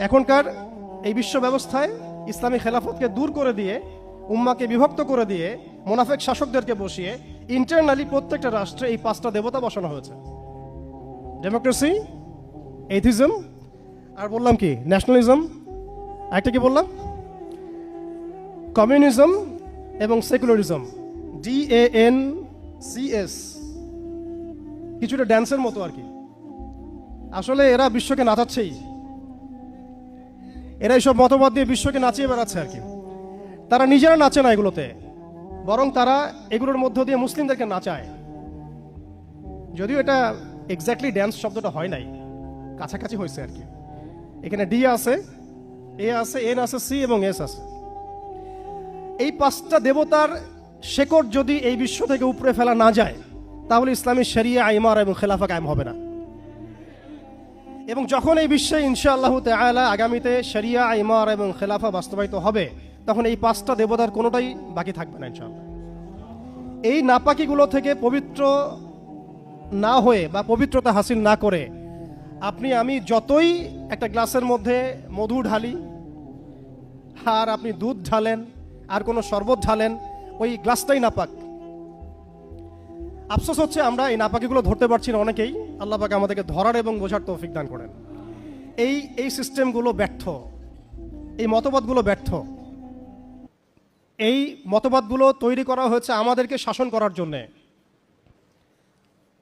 এখনকার এই বিশ্ব ব্যবস্থায় ইসলামী খেলাফতকে দূর করে দিয়ে, উম্মাকে বিভক্ত করে দিয়ে, মোনাফেক শাসকদেরকে বসিয়ে ইন্টারনালি প্রত্যেকটা রাষ্ট্রে এই 5টা দেবতা বসানো হয়েছে: ডেমোক্রেসি, এথিজম, আর বললাম কি ন্যাশনালিজম, একটা কি বললাম, কমিউনিজম এবং সেকুলারিজম, DANCS। কিছুটা ড্যান্সের মতো আর কি। আসলে এরা বিশ্বকে নাচাচ্ছেই, এরা এইসব মতবাদ দিয়ে বিশ্বকে নাচিয়ে বেড়াচ্ছে আর কি। তারা নিজেরা নাচে না এগুলোতে, বরং তারা এগুলোর মধ্য দিয়ে মুসলিমদেরকে নাচায়। যদিও এটা এক্স্যাক্টলি ড্যান্স শব্দটা হয় নাই, কাছাকাছি হয়েছে আর কি। এখানে ডি আছে, এ আছে, এন আছে, সি এবং এস আছে। এই 5টা দেবতার শেকড় যদি এই বিশ্ব থেকে উপড়ে ফেলা না যায়, তাহলে ইসলামী শরিয়া, ইমারা এবং খেলাফা কায়েম হবে না। এবং যখন এই বিশ্বে ইনশাআল্লাহ তাআলা আগামীতে শরিয়া, ইমারা এবং খেলাফা বাস্তবায়িত হবে, তখন এই 5টা দেবতার কোনোটাই বাকি থাকবে না ইনশাআল্লাহ। এই নাপাকিগুলো থেকে পবিত্র না হয়ে বা পবিত্রতা হাসিল না করে আপনি আমি যতই একটা গ্লাসের মধ্যে মধু ঢালি, আর আপনি দুধ ঢালেন, আর কোনো শরবত ঢালেন, ওই গ্লাসটাই নাপাক। আফসোস হচ্ছে আমরা এই নাপাকিগুলো ধরতে পারছি না অনেকেই। আল্লাহ পাক আমাদেরকে ধরার এবং বোঝার তৌফিক দান করেন। এই সিস্টেমগুলো ব্যর্থ, এই মতবাদগুলো ব্যর্থ। এই মতবাদগুলো তৈরি করা হয়েছে আমাদেরকে শাসন করার জন্যে।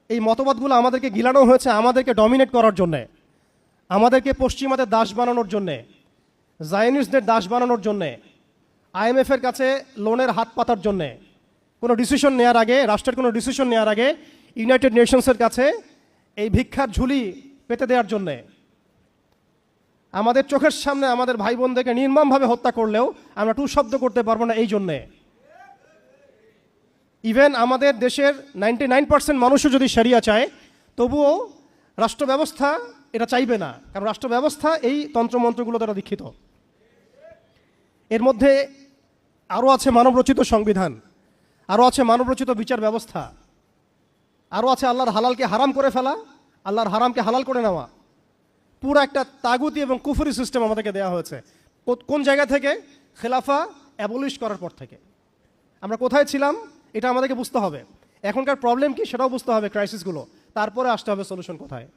এই মতবাদগুলো আমাদেরকে গিলানো হয়েছে আমাদেরকে ডমিনেট করার জন্যে, আমাদেরকে পশ্চিমাদের দাস বানানোর জন্যে, জায়নিস্টদের দাস বানানোর জন্যে, IMF এর কাছে লোনের হাত পাতার জন্যে, কোনো ডিসিশন নেওয়ার আগে, রাষ্ট্রের কোনো ডিসিশন নেওয়ার আগে ইউনাইটেড নেশনসের কাছে এই ভিক্ষার ঝুলি পেতে দেওয়ার জন্যে, আমাদের চোখের সামনে আমাদের ভাই বোনদেরকে নির্মমভাবে হত্যা করলেও আমরা টু শব্দ করতে পারবো না এই জন্যে। ইভেন আমাদের দেশের 99% মানুষও যদি শরিয়া চায়, তবুও রাষ্ট্র ব্যবস্থা এটা চাইবে না, কারণ রাষ্ট্র ব্যবস্থা এই তন্ত্রমন্ত্রগুলো দ্বারা দীক্ষিত। এর মধ্যে আরও আছে মানবরচিত সংবিধান, আরও আছে মানবরচিত বিচার ব্যবস্থা, আরও আছে আল্লাহর হালালকে হারাম করে ফেলা, আল্লাহর হারামকে হালাল করে নেওয়া। পুরো একটা তাগুতি এবং কুফরি সিস্টেম আমাদেরকে দেওয়া হয়েছে। কোন জায়গা থেকে? খেলাফা অ্যাবলিশ করার পর থেকে। আমরা কোথায় ছিলাম এটা আমাদেরকে বুঝতে হবে। এখনকার প্রবলেম কি সেটাও বুঝতে হবে, ক্রাইসিসগুলো, তারপরে আসতে হবে সলিউশন কোথায়।